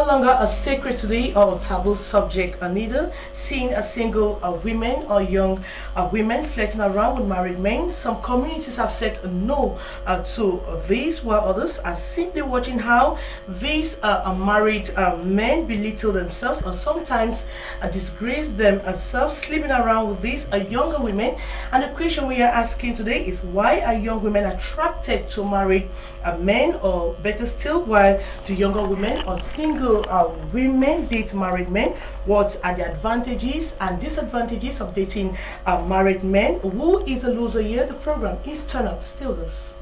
longer a sacred today or a taboo subject, neither seeing a single women or young women flirting around with married men. Some communities have said no to this, while others are simply watching how these married men belittle themselves or sometimes disgrace themselves, sleeping around with these younger women. And the question we are asking today is, why are young women attracted to married men, or better still, why do younger women or single women date married men? What are the advantages and disadvantages of dating married men? Who is a loser here? The program is Turn Up. Still this.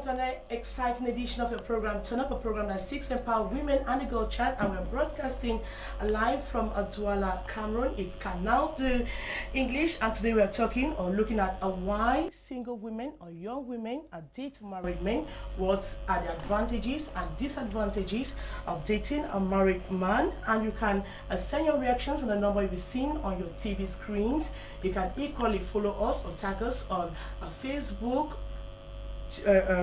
An exciting edition of your program Turn Up, a program that seeks to empower women and the girl child, and we're broadcasting live from Douala, Cameroon. It's Canal de English, and today we are talking or looking at why single women or young women date married men. What are the advantages and disadvantages of dating a married man? And you can send your reactions on the number you'll be seeing on your TV screens. You can equally follow us or tag us on Facebook.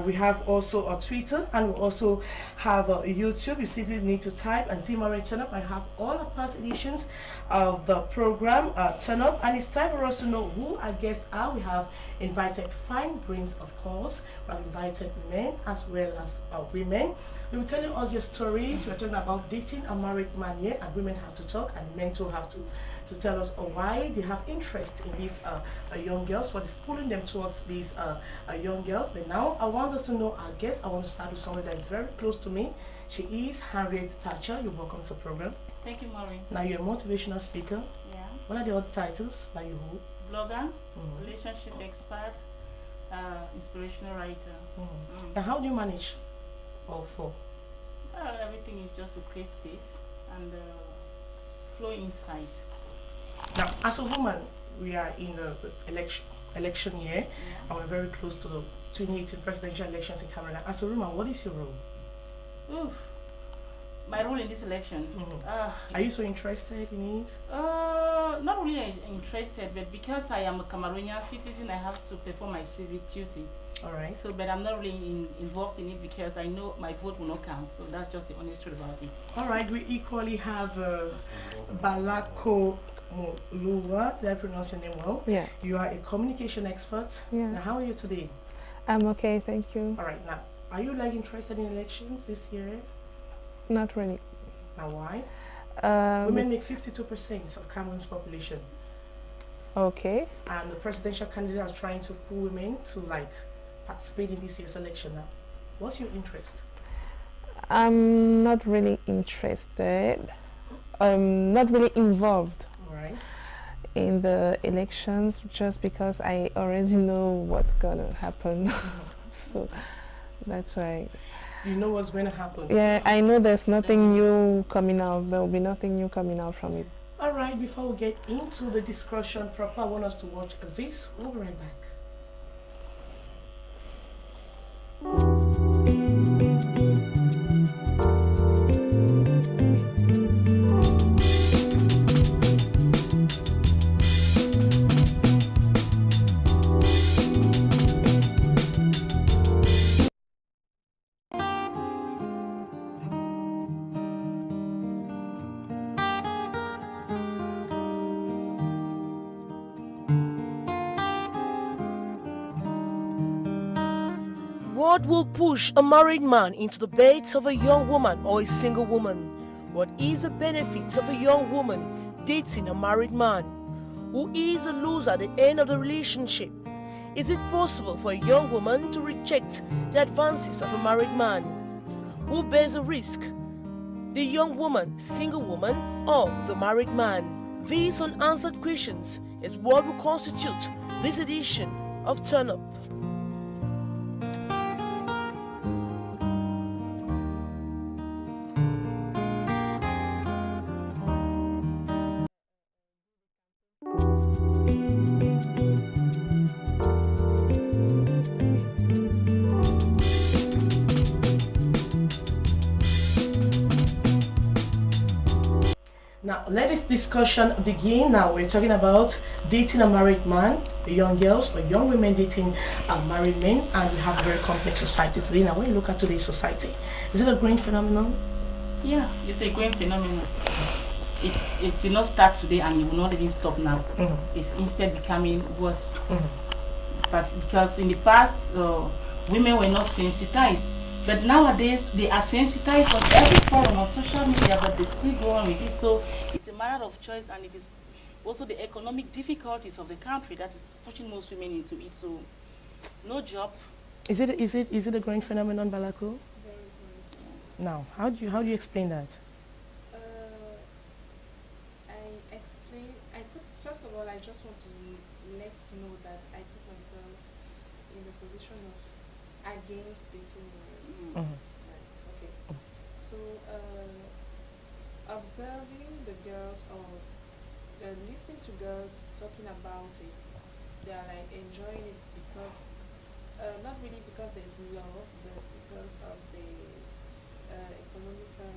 We have also a Twitter, and we also have a YouTube. You simply need to type and Maureen Turn Up. I have all the past editions of the program Turn Up, and it's time for us to know who our guests are. We have invited fine brains, of course. We have invited men as well as women. They will tell us your stories. We're talking about dating a married man here, and women have to talk, and men too have to tell us why they have interest in these young girls, what is pulling them towards these young girls. But now I want us to know our guest. I want to start with someone that is very close to me. She is Henriette Thatcher. You're welcome to the program. Thank you, Maureen. Now you're a motivational speaker. Yeah. What are the other titles that you hold? Blogger, relationship expert, inspirational writer. And how do you manage all four? Everything is just to create space and flow inside. Now, as a woman, we are in the election year, and we're very close to the 2018 presidential elections in Cameroon. As a woman, what is your role? My role in this election. Are you so interested in it? Not really interested, but because I am a Cameroonian citizen, I have to perform my civic duty. All right. So, but I'm not really involved in it because I know my vote will not count. So that's just the honest truth about it. All right. We equally have Balako Buh. Did I pronounce your name well? Yeah. You are a communication expert. Yeah. Now, how are you today? I'm okay, thank you. All right. Now, are you interested in elections this year? Not really. Now, why? Women make 52% of Cameroon's population. Okay. And the presidential candidate is trying to pull women to participate in this year's election. Now, what's your interest? I'm not really interested. I'm not really involved in the elections, just because I already know what's gonna happen. So that's why. You know what's going to happen? Yeah, I know there's nothing new coming out. There will be nothing new coming out from it. All right, before we get into the discussion proper, I want us to watch this. We'll be right back. What will push a married man into the bed of a young woman or a single woman? What is the benefits of a young woman dating a married man? Who is a loser at the end of the relationship? Is it possible for a young woman to reject the advances of a married man? Who bears the risk? The young woman, single woman, or the married man? These unanswered questions is what will constitute this edition of Turn Up. Now, let this discussion begin. Now, we're talking about dating a married man, young girls or young women dating married men, and we have a very complex society today. Now, when you look at today's society, is it a growing phenomenon? Yeah, it's a growing phenomenon. It did not start today and it will not even stop now. It's instead becoming worse. Because in the past, women were not sensitized. But nowadays, they are sensitized on every forum on social media, but they still go on with it. So it's a matter of choice, and it is also the economic difficulties of the country that is pushing most women into it. So no job. Is it a growing phenomenon, Balako? Now, how do you explain that? First of all, I just want to let know that I put myself in the position of against dating women. Okay. So, observing the girls or listening to girls talking about it, they are like enjoying it because, not really because there's love, but because of the economical.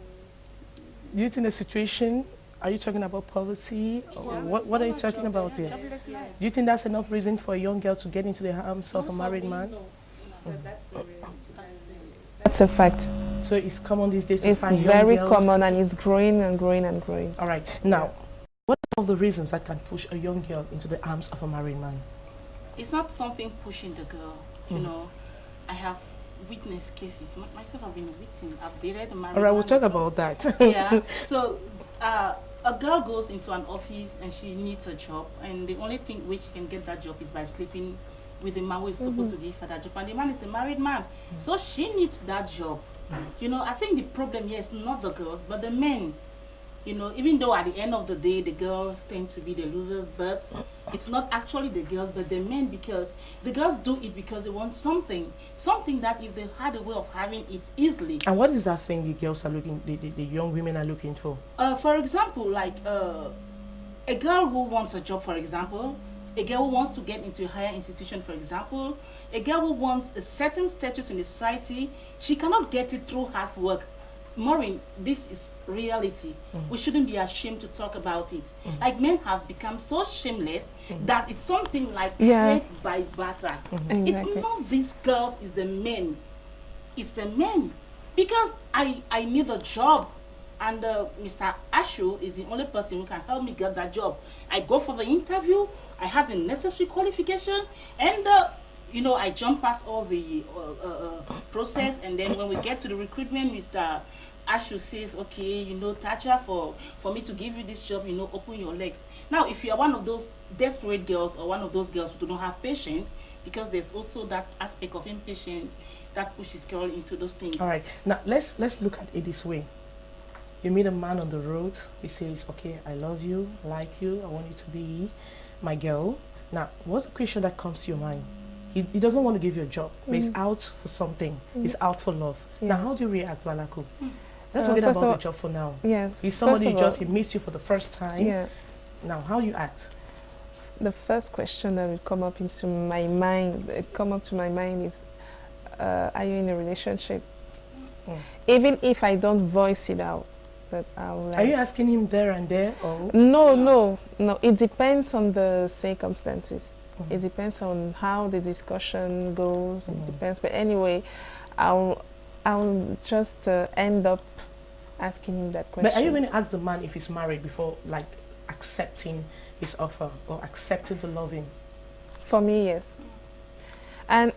Do you think the situation? Are you talking about poverty? Or what are you talking about here? Yes. Do you think that's enough reason for a young girl to get into the arms of a married man? No, but that's the reality. That's a fact. So it's common these days to It's find young very girls. common, and it's growing and growing and growing. All right. Now, what are all the reasons that can push a young girl into the arms of a married man? It's not something pushing the girl. You know, I have witnessed cases. Myself, I've been a victim. I've dated a married man. All right, we'll talk about that. Yeah. So, a girl goes into an office and she needs a job, and the only thing which she can get that job is by sleeping with the man who is supposed to give her that job, and the man is a married man. So she needs that job. You know, I think the problem here is not the girls, but the men. You know, even though at the end of the day, the girls tend to be the losers, but it's not actually the girls, but the men, because the girls do it because they want something that if they had a way of having it easily. And what is that thing the girls are looking, the young women are looking for? For example, like a girl who wants a job, for example, a girl who wants to get into a higher institution, for example, a girl who wants a certain status in the society, she cannot get it through hard work. Maureen, this is reality. We shouldn't be ashamed to talk about it. Like, men have become so shameless that it's something like trade by barter. Exactly. It's not these girls, it's the men. It's the men. Because I need a job, and Mr. Ashu is the only person who can help me get that job. I go for the interview, I have the necessary qualification, and you know, I jump past all the process, and then when we get to the recruitment, Mr. Ashu says, okay, you know, Thatcher, for me to give you this job, you know, open your legs. Now, if you are one of those desperate girls or one of those girls who do not have patience, because there's also that aspect of impatience that pushes girl into those things. All right. Now, let's look at it this way. You meet a man on the road. He says, okay, I love you, I like you, I want you to be my girl. Now, what's the question that comes to your mind? He doesn't want to give you a job, but he's out for something. He's out for love. Now, how do you react, Balako? Let's forget about the job for now. Yes. He's somebody he meets you for the first time. Yeah. Now, how do you act? The first question that will come up into my mind, is, are you in a relationship? Even if I don't voice it out, but I'll like. Are you asking him there and there, or? No. It depends on the circumstances. It depends on how the discussion goes. It depends, but anyway, I'll just end up asking him that question. But are you going to ask the man if he's married before, like, accepting his offer or accepting the loving? For me, yes. And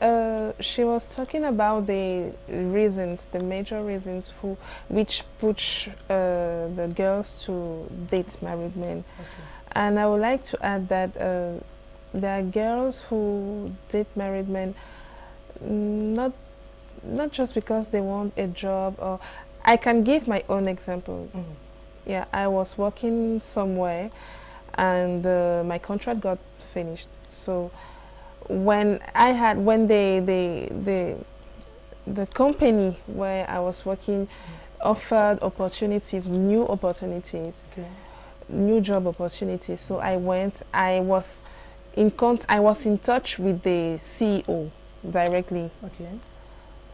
she was talking about the reasons, the major reasons which push the girls to date married men. Okay. And I would like to add that there are girls who date married men not just because they want a job, or I can give my own example. Yeah, I was working somewhere and my contract got finished. So when the company where I was working offered opportunities, new opportunities, new job opportunities, so I went. I was in touch with the CEO directly. Okay.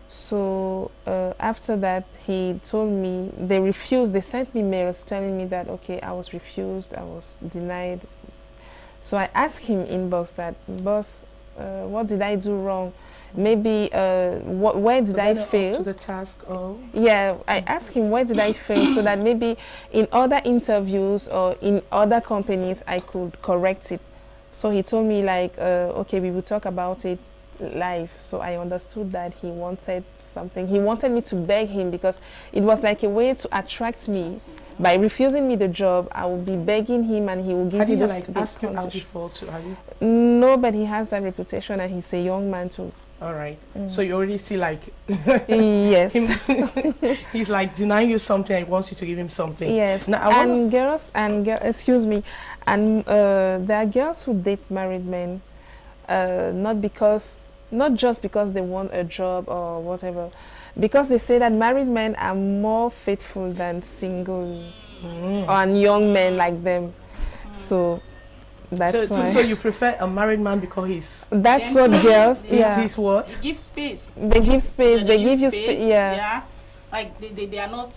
So after that, he told me they refused. They sent me mails telling me that okay, I was refused, I was denied. So I asked him inbox that, boss, what did I do wrong? Maybe where did I fail? To the task, Yeah, I asked him where did I fail, so that maybe in other interviews or in other companies I could correct it. So he told me like, okay, we will talk about it live. So I understood that he wanted something. He wanted me to beg him because it was like a way to attract me. By refusing me the job, I will be begging him, and he will give me those. Like ask you out before too? No, but he has that reputation, and he's a young man too. All right. So you already see like yes, he's like denying you something. He wants you to give him something. Yes. Now, excuse me, and there are girls who date married men, not just because they want a job or whatever, because they say that married men are more faithful than single or young men like them. So that's why. So you prefer a married man because he's... That's what girls... Yeah. He's what? They give space. They give space. They give you space. Yeah. Yeah. Like they are not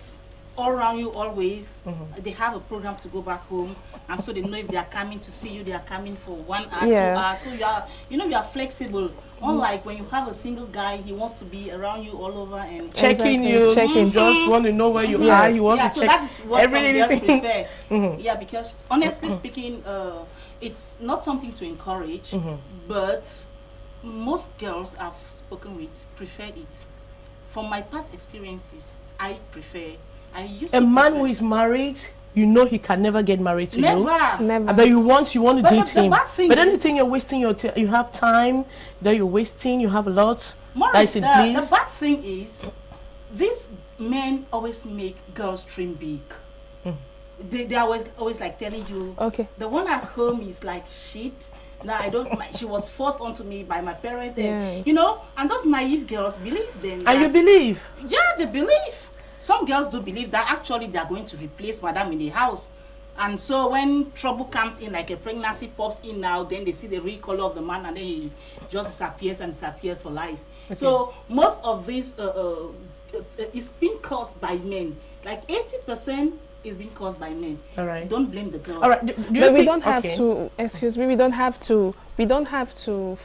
all around you always. They have a program to go back home, and so they know if they are coming to see you, they are coming for 1 hour, 2 hours. So you are flexible. Unlike when you have a single guy, he wants to be around you all over and checking you, just want to know where you are. He wants to check that is what everything. Prefer. Yeah, because honestly speaking, it's not something to encourage, but most girls I've spoken with prefer it. From my past experiences, I used a to man prefer. who is married, you know he can never get married to you. Never. But you want to date him. But then is, you think you're wasting you have time, that you're wasting, you have a lot. I said, the bad thing is, these men always make girls dream big. They always like telling you, okay, the one at home is like shit. Now she was forced onto me by my parents, and and those naive girls believe them. And you believe? Yeah, they believe. Some girls do believe that actually they are going to replace madam in the house. And so when trouble comes in, like a pregnancy pops in now, then they see the real color of the man, and then he just disappears for life. Okay. So most of this is being caused by men. Like 80% is being caused by men. All right. Don't blame the girls. All right. But we don't have to. Excuse me. We don't have to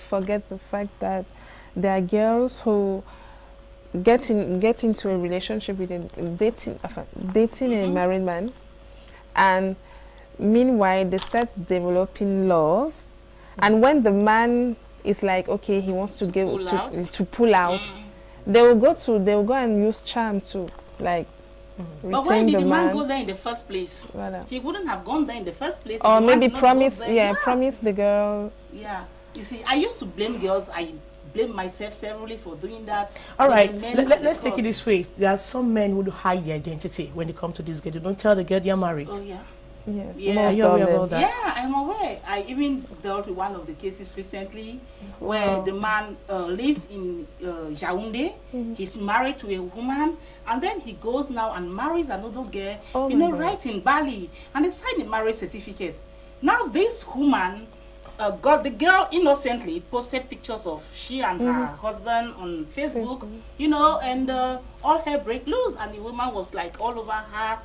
forget the fact that there are girls who get into a relationship with dating a married man, and meanwhile they start developing love, and when the man is like, okay, he wants to pull out, they will go and use charm to like but why did the man go there in the first place? Voilà. He wouldn't have gone there in the first place. Or maybe promise the girl. Yeah, you see, I used to blame girls. I blame myself severally for doing that. All right, let's take it this way. There are some men who hide their identity when they come to this girl. They don't tell the girl they're married. Oh yeah. Yes. Yeah. Are you aware about that? Yeah, I'm aware. I even dealt with one of the cases recently where the man lives in Yaoundé. He's married to a woman, and then he goes now and marries another girl, right in Bali, and they sign a marriage certificate. Now this woman the girl innocently posted pictures of she and her husband on Facebook, and all hell break loose, and the woman was like all over her,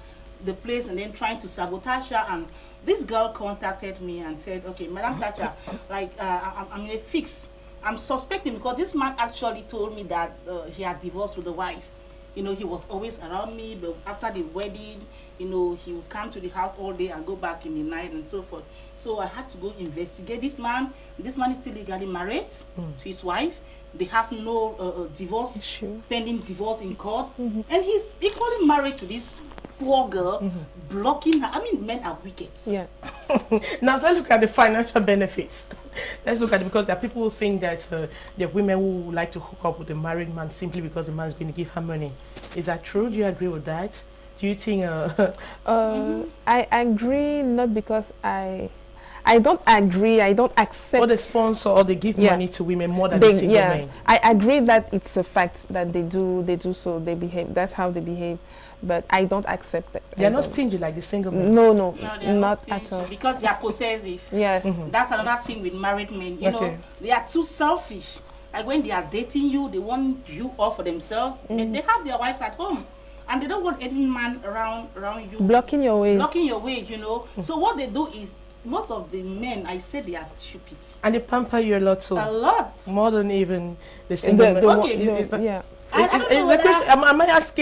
the place, and then trying to sabotage her. And this girl contacted me and said, okay, Madam Thatcher, like I'm in a fix. I'm suspecting because this man actually told me that he had divorced with the wife. He was always around me, but after the wedding, he would come to the house all day and go back in the night and so forth. So I had to go investigate this man. This man is still legally married to his wife. They have no divorce, pending divorce in court. And he's equally married to this poor girl, blocking her. I mean, men are wicked. Yeah. Now let's look at the financial benefits. Let's look at it, because there are people who think that there are women who like to hook up with a married man simply because the man's going to give her money. Is that true? Do you agree with that? Do you think... I agree, not because I don't agree, I don't accept... Or they sponsor or they give money to women more than the single men. I agree that it's a fact that they do so, they behave, that's how they behave. But I don't accept it. They are not stingy like the single men. No, they are not at all. Because they are possessive. Yes. That's another thing with married men. You know, they are too selfish. Like when they are dating you, they want you all for themselves. And they have their wives at home. And they don't want any man around you. Blocking your ways. Blocking your way, you know. So what they do is, most of the men, I say they are stupid. And they pamper you a lot too. A lot. More than even the single men. Yeah. I don't know whether,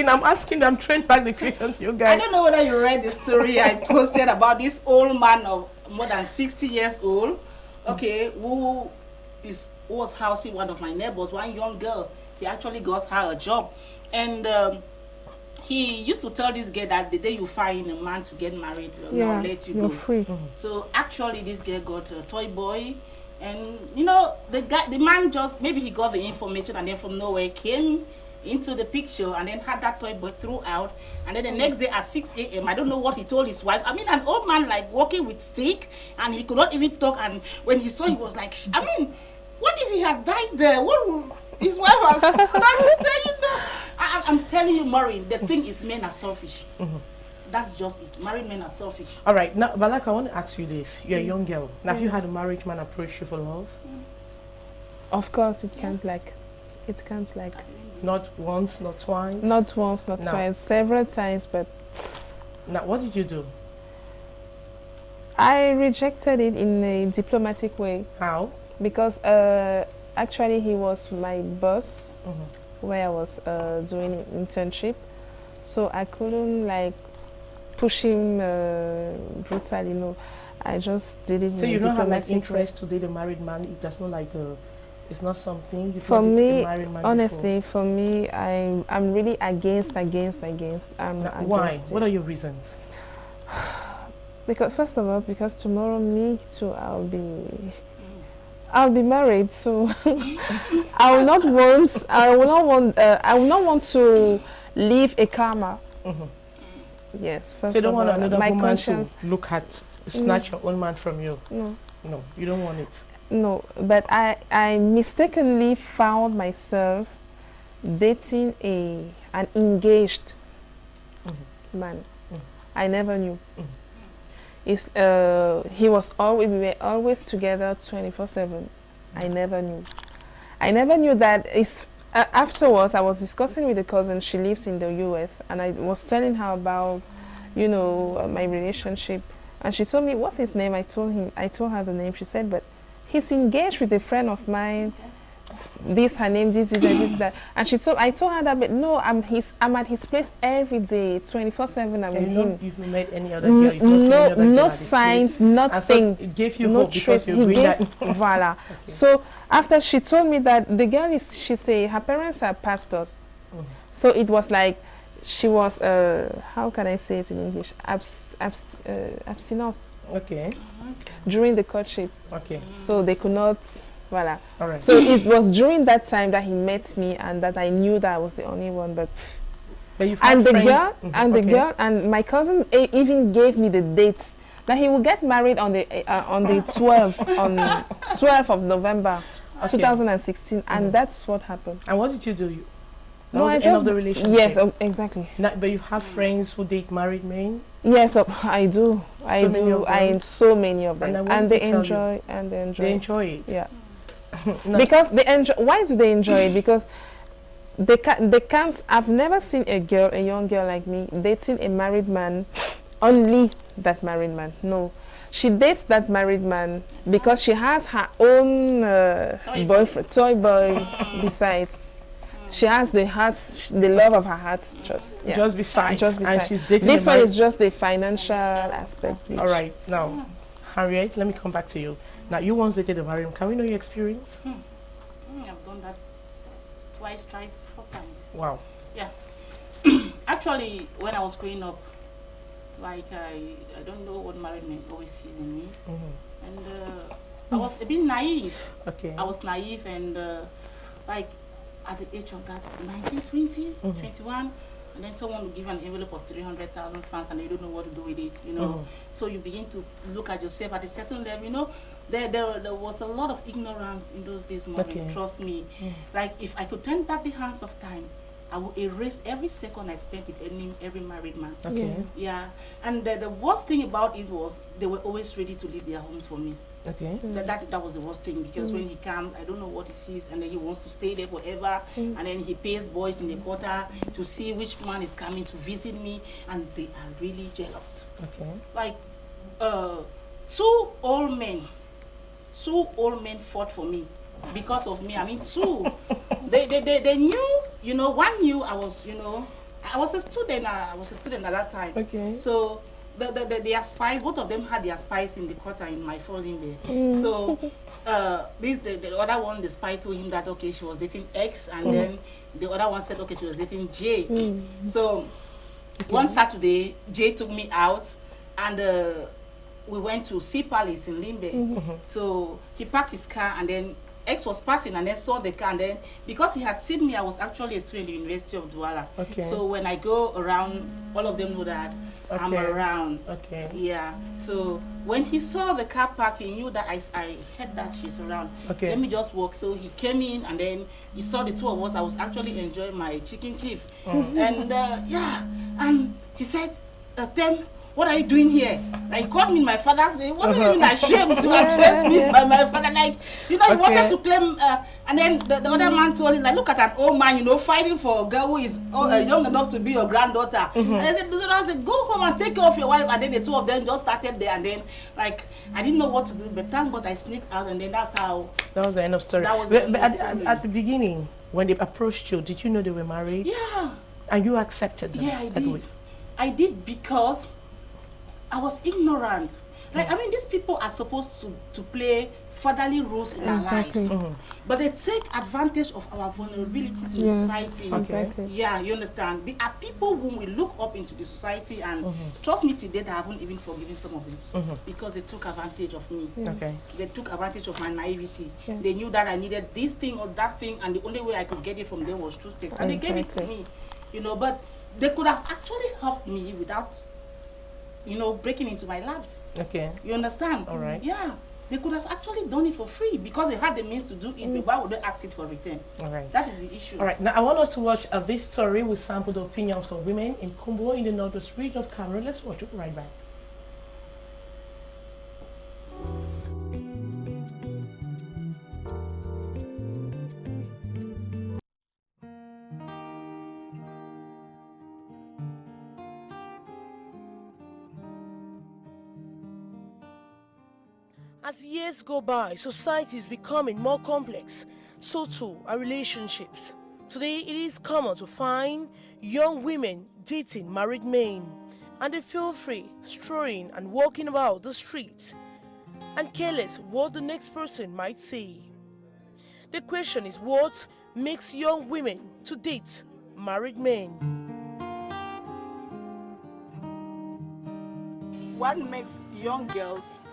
I'm asking them, train back the question to you guys. I don't know whether you read the story I posted about this old man of more than 60 years old, okay, who was housing one of my neighbors, one young girl. He actually got her a job. And he used to tell this girl that the day you find a man to get married, I'll let you you're go. free. So actually this girl got a toy boy. And you know, the man just, maybe he got the information and then from nowhere came into the picture and then had that toy boy thrown out. And then the next day at 6 a.m., I don't know what he told his wife. I mean, an old man like walking with stick and he could not even talk. And when he saw, he was like, I mean, what if he had died there? What would his wife was? I'm telling you, Maureen, the thing is, men are selfish. That's just it. Married men are selfish. All right, now, Balak, I want to ask you this. You're a young girl. Now, have you had a married man approach you for love? Of course, it can't like. Not once, not twice? Not once, not twice, several times, but... Now, what did you do? I rejected it in a diplomatic way. How? Because actually he was my boss where I was doing an internship. So I couldn't like push him brutally, no. I just did it so in a diplomatic way. So you don't have like interest to date a married man? It does not like it's not something you for me, a married man honestly, before. for me, I'm really against. Why? Against What are your reasons? Because first of all, because tomorrow me too, I'll be married, so I will not want to leave a karma. Yes, first so you don't of want all, another my woman conscience, to look at, snatch your own man from you. No, you don't want it. No, but I mistakenly found myself dating an engaged man. I never knew. We were always together 24/7. I never knew that. Afterwards, I was discussing with a cousin. She lives in the US, and I was telling her about, my relationship, and she told me, "What's his name?" I told her the name. She said, "But he's engaged with a friend of mine. This her name, this that." And I told her that, but no, I'm at his place every day, 24/7. I'm with him. You've met any other girl? You've not seen any other girl no at his signs, place? nothing. And so it gave you no hope because you're doing that. Voila. Okay. So after she told me that the girl her parents are pastors. So it was like she was how can I say it in English? Abstinence. Okay. During the courtship. Okay. So they could not. Voila. All right. So it was during that time that he met me, and that I knew that I was the only one. But you've had friends. The girl and my cousin even gave me the dates that he will get married on the 12th of November, 2016, and that's what happened. And what did you do? No, was the end of the relationship. Yes, exactly. Now, but you have friends who date married men? Yes, I do. So many of them. And they enjoy. They enjoy it. Yeah. Because they enjoy. Why do they enjoy it? Because they can't. I've never seen a young girl like me dating a married man. Only that married man. No, she dates that married man because she has her own toy boy besides. She has the love of her heart just besides. And she's dating. This one is just the financial aspect. All right, now, Henriette, let me come back to you. Now, you once dated a married man. Can we know your experience? I've done that twice, 4 times. Wow. Yeah. Actually, when I was growing up, like I don't know what married men always see in me, and I was a bit naive. Okay. I was naive and like. At the age of that 19, 20, 21, and then someone will give you an envelope of 300,000 francs and you don't know what to do with it, So you begin to look at yourself at a certain level, There was a lot of ignorance in those days, Maureen, trust me. Like if I could turn back the hands of time, I would erase every second I spent with every married man. Okay. Yeah. And the worst thing about it was they were always ready to leave their homes for me. Okay. That was the worst thing, because when he comes, I don't know what he sees, and then he wants to stay there forever, and then he pays boys in the quarter to see which man is coming to visit me, and they are really jealous. Okay. Like, two old men fought for me because of me. I mean, two. They knew, you know, one knew I was, you know, I was a student at that time. Okay. So their spies, both of them had their spies in the quarter in my folding there. So the other one, the spy told him that, okay, she was dating X, and then the other one said, okay, she was dating J. So one Saturday, J took me out, and we went to Sea Palace in Limbe. So he parked his car, and then X was passing and then saw the car, and then because he had seen me, I was actually a student at the University of Douala. Okay. So when I go around, all of them know that I'm around. Okay. Yeah. So when he saw the car park, he knew that I heard that she's around. Okay. Let me just walk. So he came in, and then he saw the two of us. I was actually enjoying my chicken chips. And yeah, and he said, Tem, what are you doing here? Like, he called me my father's name. He wasn't even ashamed to address me by my father. Like, you know, he wanted to claim, and then the other man told him, like, look at an old man, you know, fighting for a girl who is young enough to be your granddaughter. And I said, go home and take care of your wife. And then the two of them just started there, and then, like, I didn't know what to do, but thank God I sneaked out, and then that's how. That was the end of story. But at the beginning, when they approached you, did you know they were married? Yeah. And you accepted them? Yeah, I did. I did, because I was ignorant. Like, I mean, these people are supposed to play fatherly roles in our lives, but they take advantage of our vulnerabilities in society. Okay. Yeah, you understand? There are people whom we look up into the society, and trust me, today I haven't even forgiven some of them because they took advantage of me. Okay. They took advantage of my naivety. They knew that I needed this thing or that thing, and the only way I could get it from them was through sex, and they gave it to me. You know, but they could have actually helped me without, you know, breaking into my labs. Okay. You understand? All right. Yeah. They could have actually done it for free because they had the means to do it, but why would they ask it for return? All right. That is the issue. All right. Now, I want us to watch this story. We sampled the opinions of women in Kumbo in the northwest region of Cameroon. Let's watch it right back. As years go by, society is becoming more complex. So too are relationships. Today, it is common to find young women dating married men, and they feel free strolling and walking about the streets and careless what the next person might say. The question is, what makes young women to date married men? What makes young girls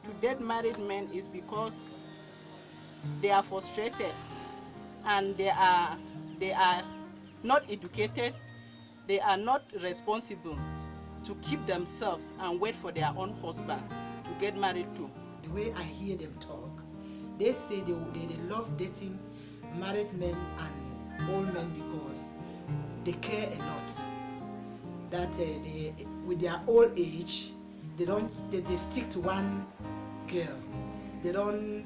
to date married men is because they are frustrated, and they are not educated, they are not responsible to keep themselves and wait for their own husbands to get married to. The way I hear them talk, they say they love dating married men and old men because they care a lot. That they, with their old age, they stick to one girl. They don't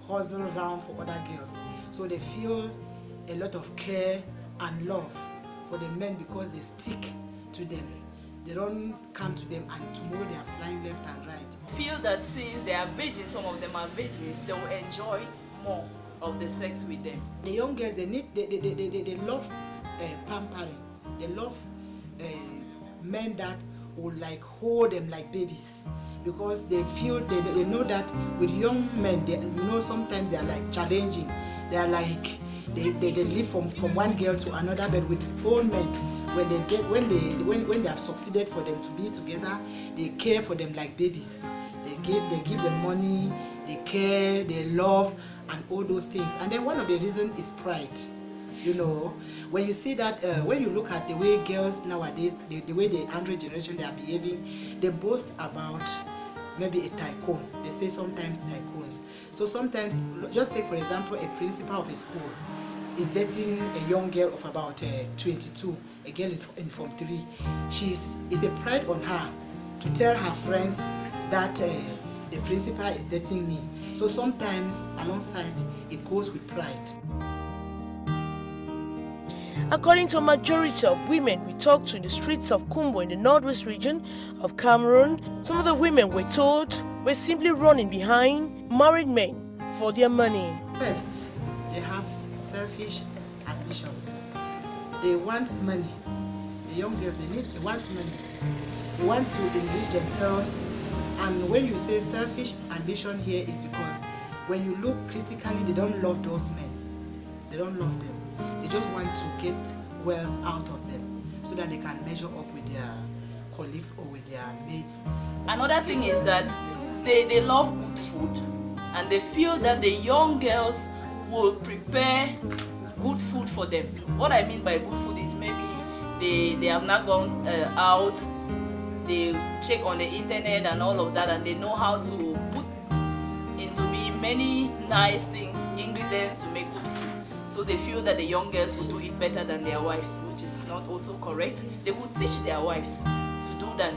hustle around for other girls. So they feel a lot of care and love for the men because they stick to them. They don't come to them and tomorrow they are flying left and right. Feel that since they are virgins, some of them are virgins, they will enjoy more of the sex with them. The young girls, they love pampering. They love men that will like hold them like babies, because they feel they know that with young men, you know, sometimes they are like challenging. They are like they live from one girl to another. But with old men, when they have succeeded for them to be together, they care for them like babies. They give them money, they care, they love, and all those things. And then one of the reasons is pride. You know, when you see that, when you look at the way girls nowadays, the way the Android generation they are behaving, they boast about maybe a tycoon. They say sometimes tycoons. So sometimes, just take for example, a principal of a school is dating a young girl of about 22, a girl in Form 3. It's a pride on her to tell her friends that the principal is dating me. So sometimes alongside it goes with pride. According to a majority of women we talked to in the streets of Kumbo in the northwest region of Cameroon, some of the women were told were simply running behind married men for their money. First, they have selfish ambitions. They want money. The young girls, they want money. They want to enrich themselves. And when you say selfish ambition here is because when you look critically, they don't love those men. They don't love them. They just want to get wealth out of them so that they can measure up with their colleagues or with their mates. Another thing is that they love good food, and they feel that the young girls will prepare good food for them. What I mean by good food is maybe they have not gone out, they check on the internet and all of that, and they know how to put into many nice things, ingredients to make good food. So they feel that the young girls will do it better than their wives, which is not also correct. They would teach their wives to do that.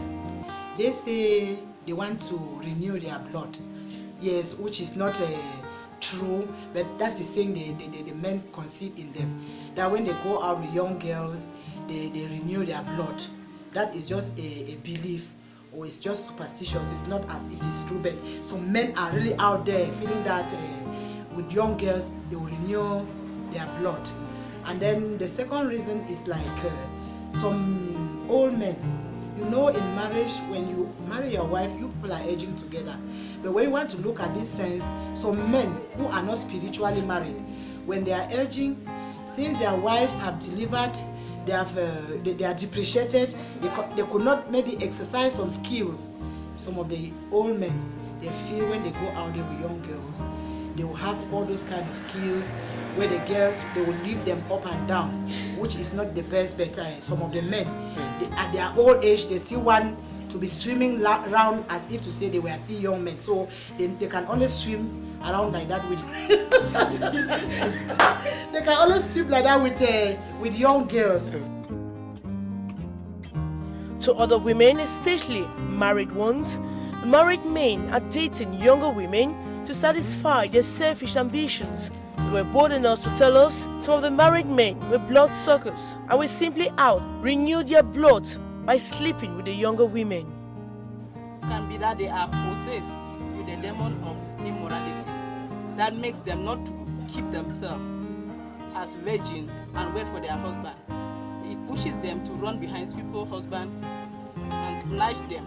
They say they want to renew their blood. Yes, which is not true, but that's the thing the men conceive in them. That when they go out with young girls, they renew their blood. That is just a belief, or it's just superstitious. It's not as if it's true, but some men are really out there feeling that with young girls, they will renew their blood. And then the second reason is like some old men. You know, in marriage, when you marry your wife, you people are aging together. But when you want to look at this sense, some men who are not spiritually married, when they are aging, since their wives have delivered, they are depreciated, they could not maybe exercise some skills. Some of the old men, they feel when they go out there with young girls, they will have all those kind of skills where the girls, they will lead them up and down, which is not the best, but some of the men, at their old age, they still want to be swimming around as if to say they were still young men. So they can only swim around like that with they can only swim like that with young girls. To other women, especially married ones, married men are dating younger women to satisfy their selfish ambitions. They were bold enough to tell us some of the married men were bloodsuckers and were simply out renew their blood by sleeping with the younger women. It can be that they are possessed with the demon of immorality that makes them not to keep themselves as virgin and wait for their husband. It pushes them to run behind people's husband and snatch them,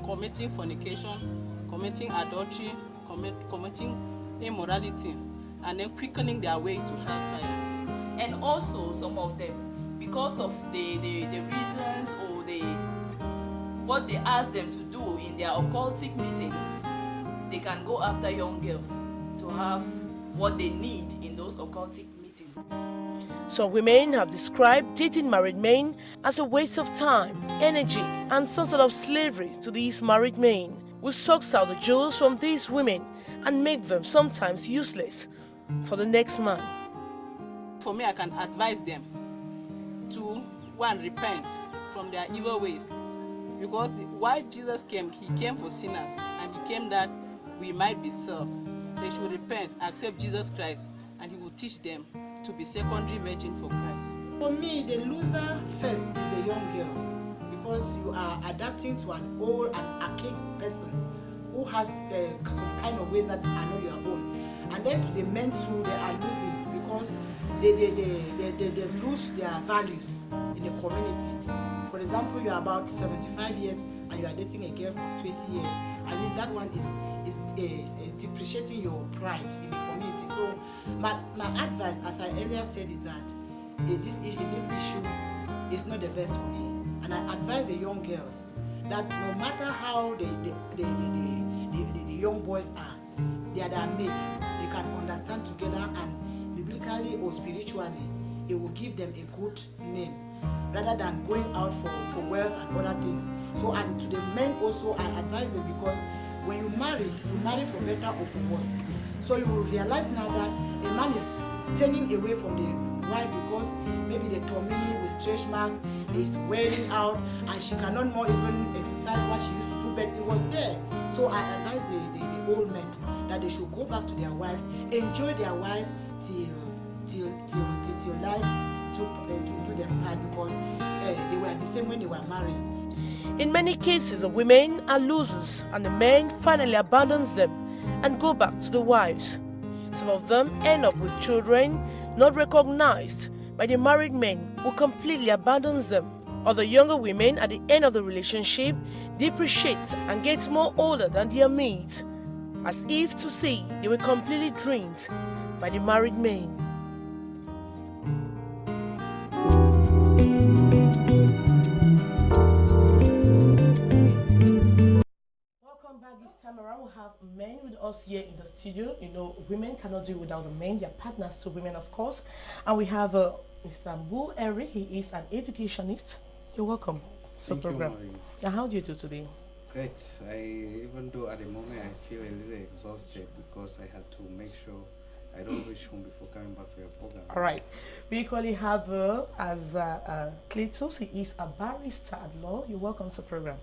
committing fornication, committing adultery, committing immorality, and then quickening their way to hellfire. And also some of them, because of the reasons or what they ask them to do in their occultic meetings, they can go after young girls to have what they need in those occultic meetings. Some women have described dating married men as a waste of time, energy, and some sort of slavery to these married men, who sucks out the jewels from these women and make them sometimes useless for the next man. For me, I can advise them to, one, repent from their evil ways. Because why Jesus came, he came for sinners, and he came that we might be saved. They should repent, accept Jesus Christ, and he will teach them to be secondary virgin for Christ. For me, the loser first is the young girl, because you are adapting to an old and archaic person who has some kind of ways that are not your own. And then to the men too, they are losing because they lose their values in the community. For example, you are about 75 years and you are dating a girl of 20 years. At least that one is depreciating your pride in the community. So my advice, as I earlier said, is that this issue is not the best for me. And I advise the young girls that no matter how the young boys are, they are their mates. They can understand together, and biblically or spiritually, it will give them a good name rather than going out for wealth and other things. So, and to the men also, I advise them, because when you marry for better or for worse. So you will realize now that a man is staying away from the wife because maybe the tummy with stretch marks is wearing out and she cannot more even exercise what she used to do, but it was there. So I advise the old men that they should go back to their wives, enjoy their wife till life to them part, because they were the same when they were married. In many cases, the women are losers and the men finally abandons them and go back to the wives. Some of them end up with children not recognized by the married men who completely abandons them. Other younger women at the end of the relationship depreciate and get more older than their mates, as if to say they were completely drained by the married men. Welcome back. This time around we have men with us here in the studio. You know, women cannot do without the men. They are partners to women, of course. And we have Mr. Bu Eric. He is an educationist. You're welcome. Thank you, Maureen. And how do you do today? Great. Even though at the moment I feel a little exhausted because I had to make sure I don't reach home before coming back for your program. All right. We equally have as Cletus. He is a barrister at law. You're welcome to the program.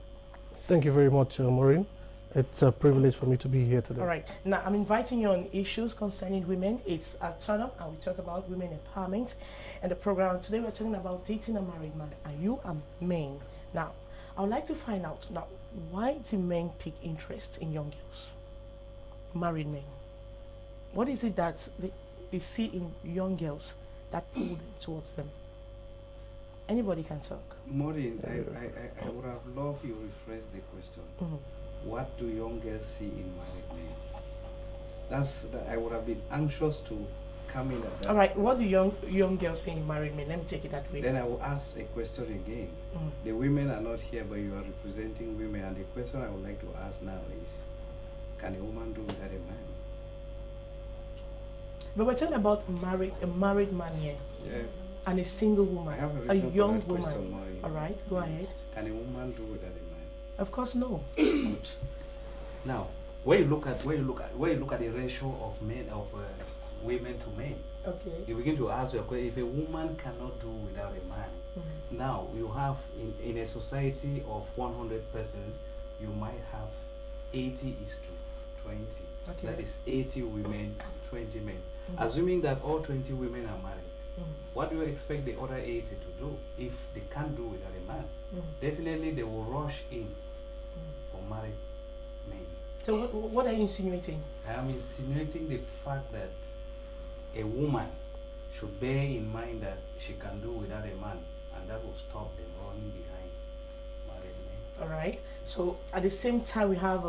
Thank you very much, Maureen. It's a privilege for me to be here today. All right. Now, I'm inviting you on issues concerning women. It's a turn-up, and we talk about women empowerment. And the program today, we're talking about dating a married man. And you are men. Now, I would like to find out, now, why do men pick interest in young girls? Married men. What is it that they see in young girls that pull them towards them? Anybody can talk. Maureen, I would have loved you rephrase the question. What do young girls see in married men? I would have been anxious to come in at that. All right, what do young girls see in married men? Let me take it that way. Then I will ask a question again. The women are not here, but you are representing women, and the question I would like to ask now is, can a woman do without a man? But we're talking about a married man here. Yeah. And a single woman, I have a reason for young that woman. question, Maureen. All right, go ahead. Can a woman do without a man? Of course, no. Good. Now, when you look at the ratio of women to men, Okay. you begin to ask your question: if a woman cannot do without a man, now you have in a society of 100 persons, you might have 80 is to 20. Okay. That is 80 women, 20 men. Assuming that all 20 women are married, what do you expect the other 80 to do if they can't do without a man? Definitely they will rush in for married men. So what are you insinuating? I am insinuating the fact that a woman should bear in mind that she can do without a man, and that will stop them running behind married men. All right. So at the same time, we have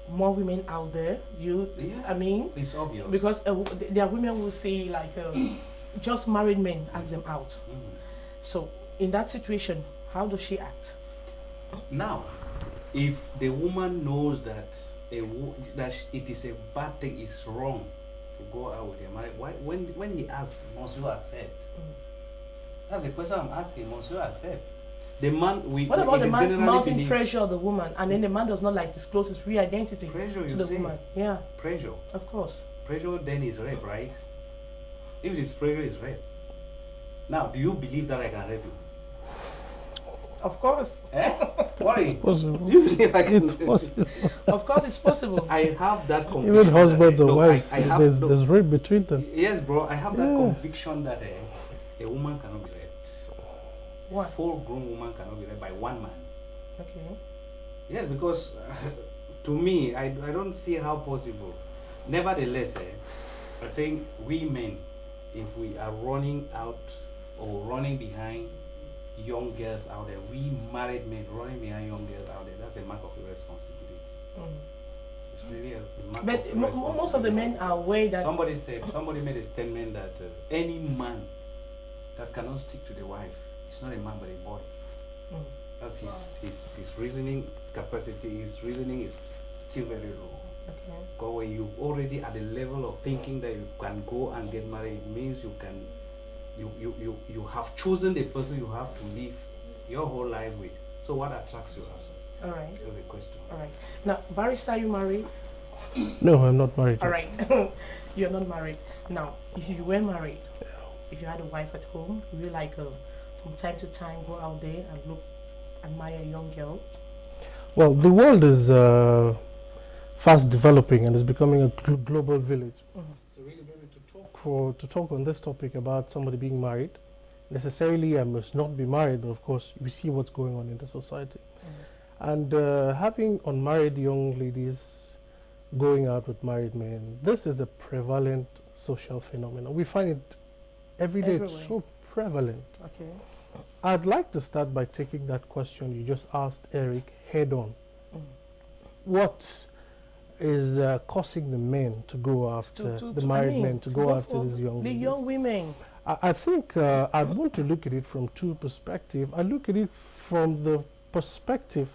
more women out there. I mean, it's obvious because there are women who say like just married men ask them out. So in that situation, how does she act? Now, if the woman knows that that it is a bad thing, it's wrong to go out with a married, when he asks, must you accept? That's the question I'm asking. Must you accept? The man, what about the man mounting pressure on the woman, and then the man does not like disclose his real identity to the woman? Yeah. Pressure. Of course. Pressure then is rape, right? If it is pressure, is rape. Now, do you believe that I can rape you? Of course. Why? It's possible. You believe I can It's possible. Of course, it's possible. I have that conviction. Even husbands and I wives, have, there's rape between them. Yes, bro. I have that conviction that a woman cannot be raped. Why? A full-grown woman cannot be raped by one man. Okay. Yes, because to me, I don't see how possible. Nevertheless, I think we men, if we are running out or running behind young girls out there, we married men running behind young girls out there, that's a mark of irresponsibility. It's really a mark but of irresponsibility. most of the men are aware that somebody made a statement that any man that cannot stick to the wife is not a man but a boy. That's his reasoning capacity. His reasoning is still very low. Okay. Because when you already at the level of thinking that you can go and get married, it means you can you have chosen the person you have to live your whole life with. So what attracts you outside? All right. That's the question. All right. Now, Barrister, are you married? No, I'm not married. All yet. right. You're not married. Now, if you were married, if you had a wife at home, would you like from time to time go out there and admire a young girl? Well, the world is fast developing and is becoming a global village. So really, maybe to talk on this topic about somebody being married, necessarily I must not be married, but of course we see what's going on in the society. And having unmarried young ladies going out with married men, this is a prevalent social phenomenon. We find it every day. It's so prevalent. Okay. I'd like to start by taking that question you just asked Eric head on. What is causing the men to go after the married men to go after these young ladies? The young women. I think I want to look at it from two perspectives. I look at it from the perspective,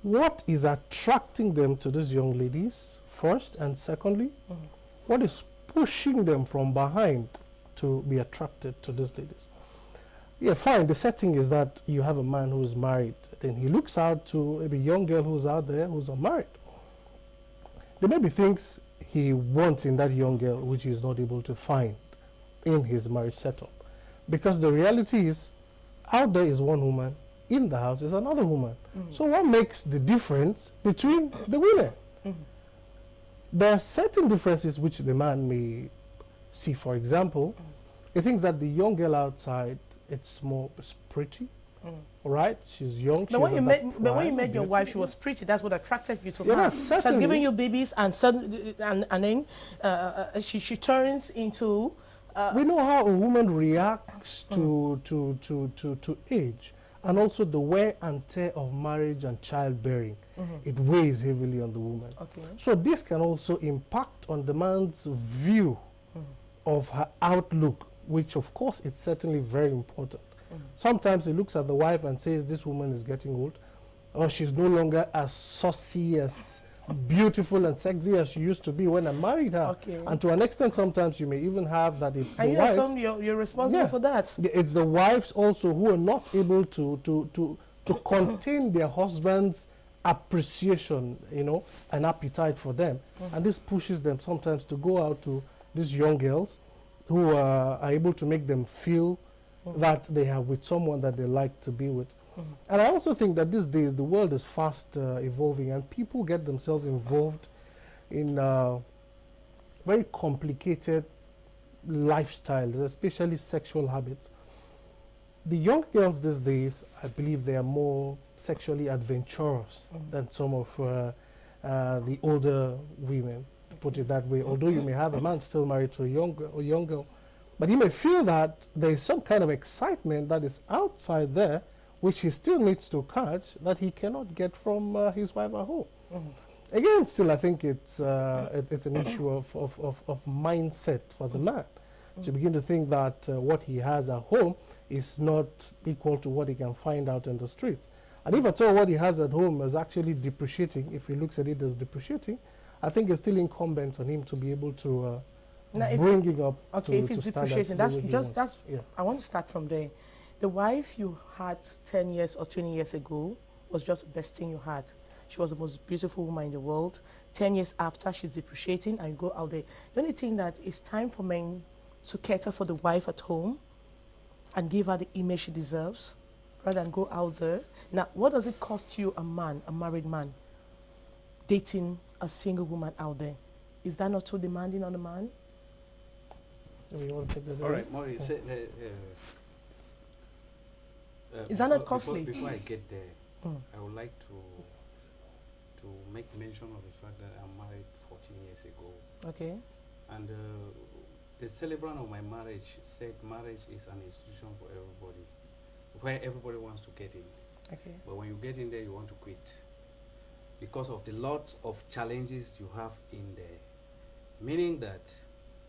what is attracting them to these young ladies first, and secondly, what is pushing them from behind to be attracted to these ladies? Yeah, fine, the setting is that you have a man who is married, then he looks out to maybe a young girl who's out there who's unmarried. There may be things he wants in that young girl which he is not able to find in his marriage setup. Because the reality is, out there is one woman, in the house is another woman. So what makes the difference between the women? There are certain differences which the man may see. For example, he thinks that the young girl outside, it's pretty, all right? She's young. But when you met your wife, she was pretty. That's what attracted you to her. She was giving you babies, and suddenly, and then she turns into. We know how a woman reacts to age, and also the wear and tear of marriage and childbearing. It weighs heavily on the woman. Okay. So this can also impact on the man's view of her outlook, which of course is certainly very important. Sometimes he looks at the wife and says, this woman is getting old, or she's no longer as saucy, as beautiful and sexy as she used to be when I married her. Okay. And to an extent, sometimes you may even have that it's and the wives. And you're responsible for that. It's the wives also who are not able to contain their husband's appreciation, you know, and appetite for them. And this pushes them sometimes to go out to these young girls who are able to make them feel that they are with someone that they like to be with. And I also think that these days the world is fast evolving, and people get themselves involved in very complicated lifestyles, especially sexual habits. The young girls these days, I believe they are more sexually adventurous than some of the older women, to put it that way. Although you may have a man still married to a young girl, but he may feel that there is some kind of excitement that is outside there, which he still needs to catch, that he cannot get from his wife at home. Again, still, I think it's an issue of mindset for the man to begin to think that what he has at home is not equal to what he can find out in the streets. And if at all what he has at home is actually depreciating, if he looks at it as depreciating, I think it's still incumbent on him to be able to bring it up. Okay, if it's depreciating, I want to start from there. The wife you had 10 years or 20 years ago was just the best thing you had. She was the most beautiful woman in the world. 10 years after, she's depreciating, and you go out there. Don't you think that it's time for men to cater for the wife at home and give her the image she deserves, rather than go out there? Now, what does it cost you, a married man, dating a single woman out there? Is that not too demanding on a man? You want to take that? All right, Maureen, is that not costly? Before I get there, I would like to make mention of the fact that I'm married 14 years ago. Okay. And the celebrant of my marriage said marriage is an institution for everybody, where everybody wants to get in. Okay. But when you get in there, you want to quit because of the lot of challenges you have in there. Meaning that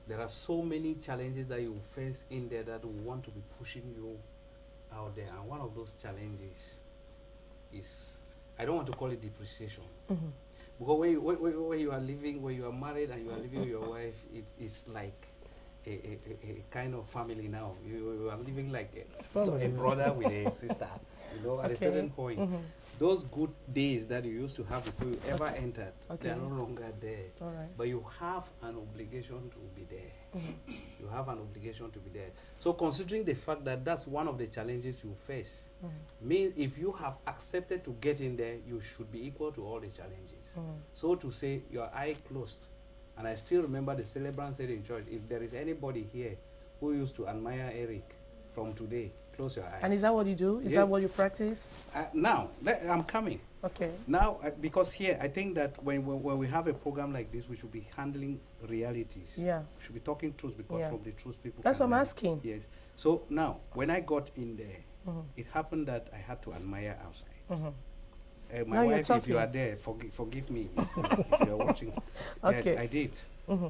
there are so many challenges that you face in there that will want to be pushing you out there. And one of those challenges is, I don't want to call it depreciation. Because when you are living, when you are married and you are living with your wife, it's like a kind of family now. You are living like a family. brother with a sister. You know, at a certain point, those good days that you used to have before you ever entered, they are no longer there. All right. But you have an obligation to be there. You have an obligation to be there. So considering the fact that that's one of the challenges you face, means if you have accepted to get in there, you should be equal to all the challenges. So to say your eye closed, and I still remember the celebrant said in church, if there is anybody here who used to admire Eric, from today, close your eyes. And is that what you do? Is that what you practice? Now, I'm coming. Okay. Now, because here, I think that when we have a program like this, we should be handling realities. Yeah. We should be talking truth, because from the truth people That's what can I'm learn. asking. Yes. So now, when I got in there, it happened that I had to admire outside. My wife, if you are there, forgive me if you are watching. Okay. Yes, I did.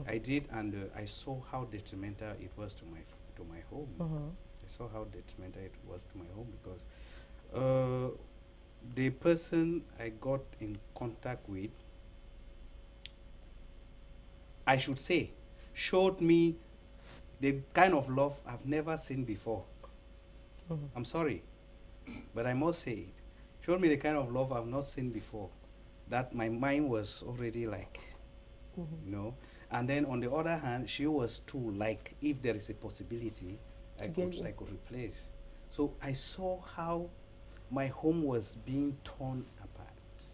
I did, and I saw how detrimental it was to my home. I saw how detrimental it was to my home, because the person I got in contact with, I should say, showed me the kind of love I've never seen before. I'm sorry, but I must say it. Showed me the kind of love I've not seen before, that my mind was already like, you know. And then on the other hand, she was too, like, if there is a possibility, I could replace. So I saw how my home was being torn apart.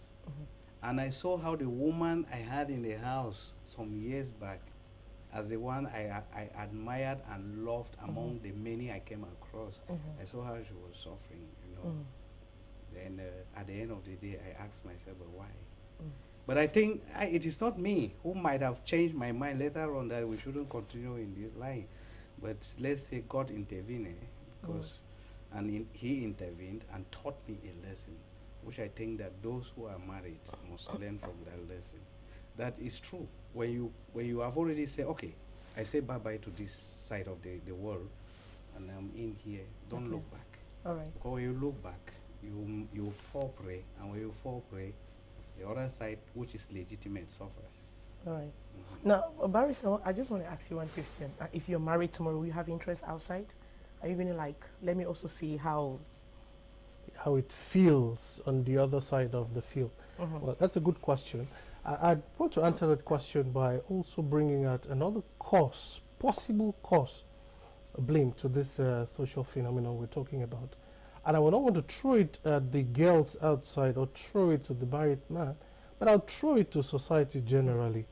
And I saw how the woman I had in the house some years back, as the one I admired and loved among the many I came across, I saw how she was suffering, you know. Then at the end of the day, I asked myself, but why? But I think it is not me who might have changed my mind later on that we shouldn't continue in this line. But let's say God intervened, because he intervened and taught me a lesson, which I think that those who are married must learn from that lesson. That is true. When you have already said, okay, I say bye-bye to this side of the world, and I'm in here, don't look back. All right. Because when you look back, you fall prey, and when you fall prey, the other side, which is legitimate, suffers. All right. Now, Barrister, I just want to ask you one question. If you're married tomorrow, will you have interest outside? Are you going to, like, let me also see how it feels on the other side of the field? Well, that's a good question. I want to answer that question by also bringing out another cause, possible cause, blame to this social phenomenon we're talking about. And I would not want to throw it at the girls outside or throw it to the married man, but I'll throw it to society generally.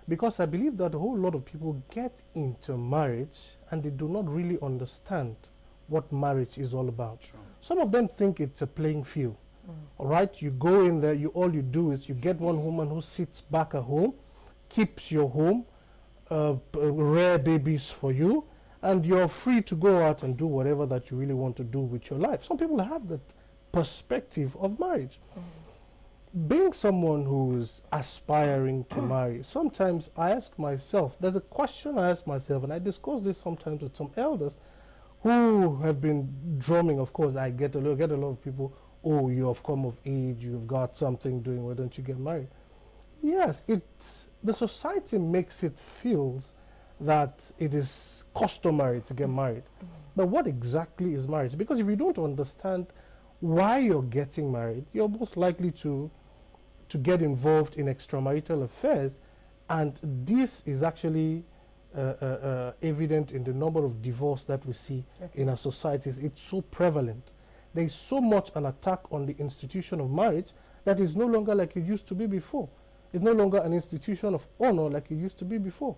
Because I believe that a whole lot of people get into marriage and they do not really understand what marriage is all about. Some of them think it's a playing field. All right, you go in there, all you do is you get one woman who sits back at home, keeps your home, rear babies for you, and you're free to go out and do whatever that you really want to do with your life. Some people have that perspective of marriage. Being someone who is aspiring to marry, sometimes I ask myself, there's a question I ask myself, and I discuss this sometimes with some elders who have been drumming. Of course, I get a lot of people, oh, you have come of age, you've got something doing, why don't you get married? Yes, the society makes it feels that it is customary to get married. But what exactly is marriage? Because if you don't understand why you're getting married, you're most likely to get involved in extramarital affairs, and this is actually evident in the number of divorce that we see in our societies. It's so prevalent. There is so much an attack on the institution of marriage that is no longer like it used to be before. It's no longer an institution of honor like it used to be before.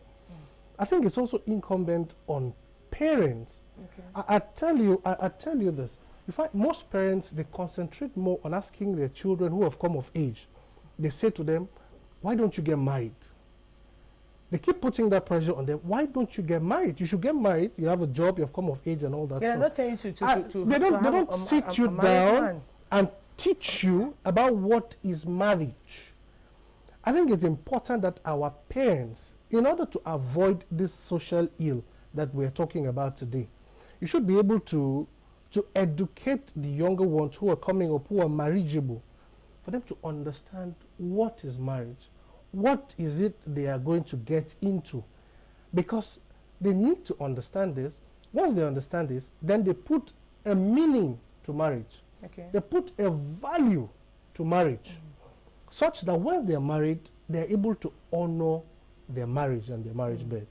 I think it's also incumbent on parents. I tell you this. In fact, most parents, they concentrate more on asking their children who have come of age. They say to them, why don't you get married? They keep putting that pressure on them. Why don't you get married? You should get married. You have a job. You have come of age and all that. Yeah, I'm not telling you to they don't sit you down and teach you about what is marriage. I think it's important that our parents, in order to avoid this social ill that we're talking about today, you should be able to educate the younger ones who are coming up, who are marriageable, for them to understand what is marriage. What is it they are going to get into? Because they need to understand this. Once they understand this, then they put a meaning to marriage. Okay. They put a value to marriage, such that when they are married, they are able to honor their marriage and their marriage bed.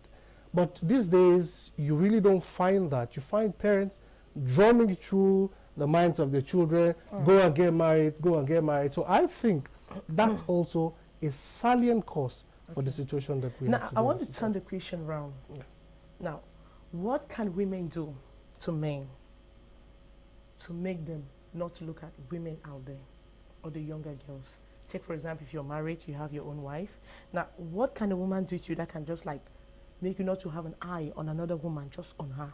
But these days, you really don't find that. You find parents drumming through the minds of their children, go and get married, go and get married. So I think that's also a salient cause for the situation that we have Now, today. I want to turn the question around. Yeah. Now, what can women do to men to make them not to look at women out there or the younger girls? Take, for example, if you're married, you have your own wife. Now, what can a woman do to you that can just like make you not to have an eye on another woman, just on her?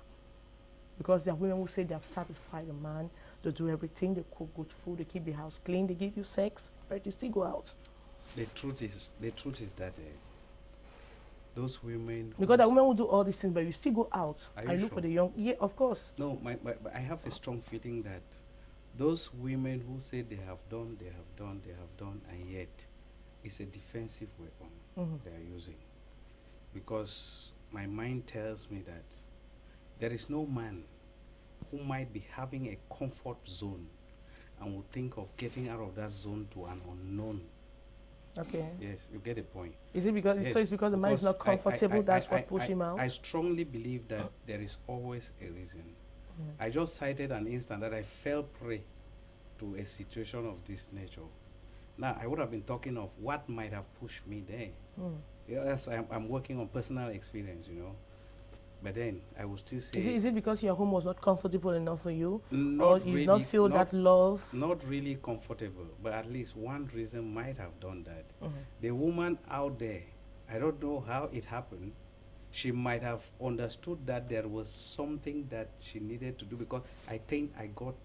Because there are women who say they have satisfied a man, they do everything, they cook good food, they keep the house clean, they give you sex, but you still go out. The truth is that those women. Because the women will do all these things, but you still go out. Are you I look sure? for the young. Yeah, of course. No, I have a strong feeling that those women who say they have done, and yet it's a defensive weapon they are using. Because my mind tells me that there is no man who might be having a comfort zone and will think of getting out of that zone to an unknown. Okay. Yes, you get a point. Is it because Yes, so it's because the man is not comfortable, that's what pushes him out? I strongly believe that there is always a reason. I just cited an instance that I fell prey to a situation of this nature. Now, I would have been talking of what might have pushed me there. Yes, I'm working on personal experience, you know. But then I will still say... Is it because your home was not comfortable enough for you? Not or you really, did not feel that love? Not really comfortable, but at least one reason might have done that. The woman out there, I don't know how it happened, she might have understood that there was something that she needed to do, because I think I got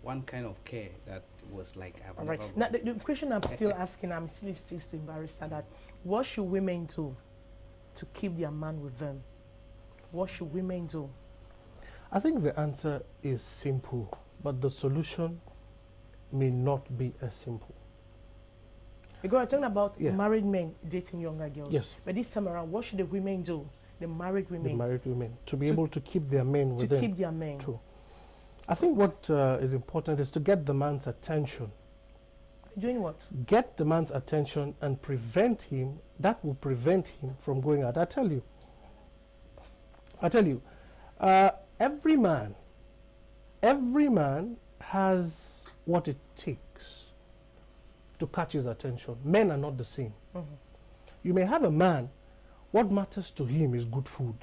one kind of care that was like I've All never right. Now, got. the question I'm still asking, I'm still insisting, Barrister, that what should women do to keep their man with them? What should women do? I think the answer is simple, but the solution may not be as simple. Because we're talking about Yeah. married men dating younger girls. Yes. But this time around, what should the women do? The married women. The married women, to be able to keep their men with to them. keep their men. True. I think what is important is to get the man's attention. Doing what? Get the man's attention and prevent him. That will prevent him from going out. I tell you, every man has what it takes to catch his attention. Men are not the same. You may have a man, what matters to him is good food.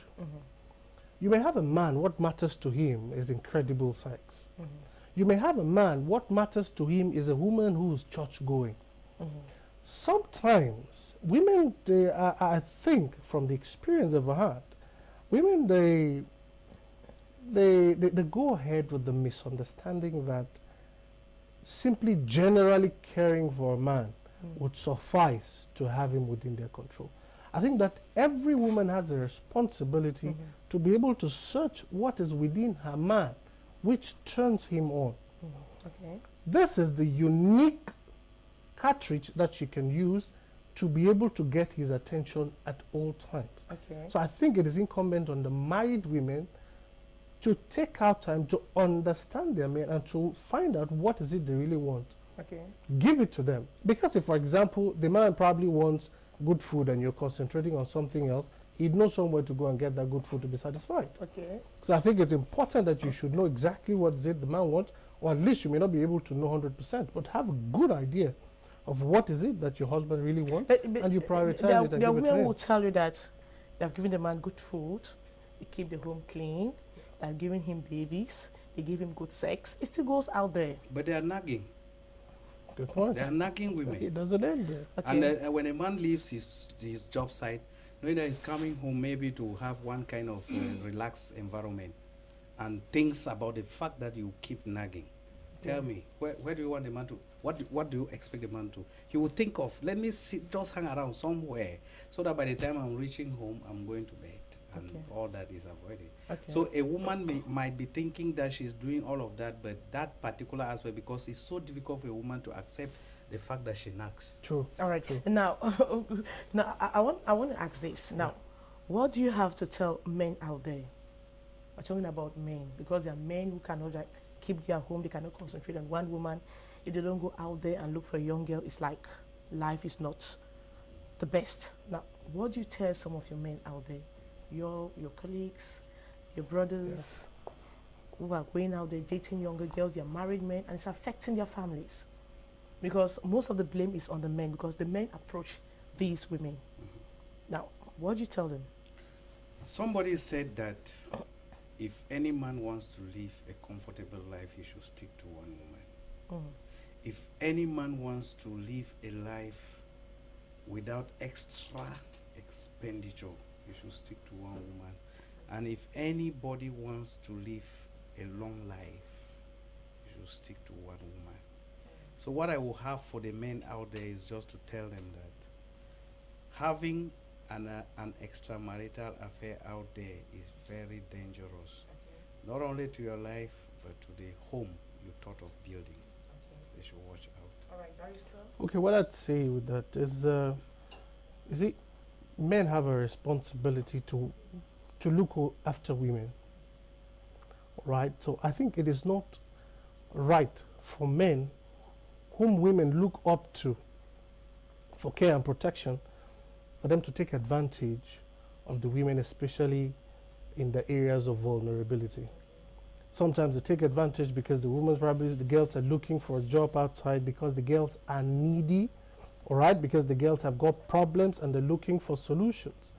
You may have a man, what matters to him is incredible sex. You may have a man, what matters to him is a woman who is church going. Sometimes women, I think from the experience I've had, women, they go ahead with the misunderstanding that simply generally caring for a man would suffice to have him within their control. I think that every woman has a responsibility to be able to search what is within her man, which turns him on. Okay. This is the unique cartridge that she can use to be able to get his attention at all times. Okay. So I think it is incumbent on the married women to take out time to understand their men and to find out what is it they really want. Okay. Give it to them. Because if, for example, the man probably wants good food and you're concentrating on something else, he'd know somewhere to go and get that good food to be satisfied. Okay. So I think it's important that you should know exactly what is it the man wants, or at least you may not be able to know 100%, but have a good idea of what is it that your husband really wants, and you prioritize there it and there give are it to women who him. will tell you that they've given the man good food, they keep the home clean, they're giving him babies, they give him good sex. It still goes out there. But they are nagging. Good point. They are nagging women. It doesn't end there. Okay. And when a man leaves his job site, knowing that he's coming home maybe to have one kind of relaxed environment, and thinks about the fact that you keep nagging. Tell me, where do you want the man to, what do you expect the man to? He will think of, let me sit, just hang around somewhere, so that by the time I'm reaching home, I'm going to bed. And all that is avoided. Okay. So a woman might be thinking that she's doing all of that, but that particular aspect, because it's so difficult for a woman to accept the fact that she nags. True. All right. True. Now, now I want to ask this. Now, What do you have to tell men out there? We're talking about men because there are men who cannot like, keep their home, they cannot concentrate on one woman. If they don't go out there and look for a young girl, it's like life is not the best. Now, what do you tell some of your men out there? Your colleagues, your brothers who are going out there dating younger girls, they're married men, and it's affecting their families. Because most of the blame is on the men because the men approach these women. Now, what do you tell them? Somebody said that if any man wants to live a comfortable life, he should stick to one woman. If any man wants to live a life without extra expenditure, he should stick to one woman. And if anybody wants to live a long life, he should stick to one woman. So what I will have for the men out there is just to tell them that having an extramarital affair out there is very dangerous. Not only to your life, but to the home you thought of building. They should watch out. All right, Barrister. Okay, what I'd say with that is it men have a responsibility to look after women, right? So I think it is not right for men whom women look up to for care and protection, for them to take advantage of the women, especially in the areas of vulnerability. Sometimes they take advantage because the girls are looking for a job outside, because the girls are needy, all right, because the girls have got problems and they're looking for solutions.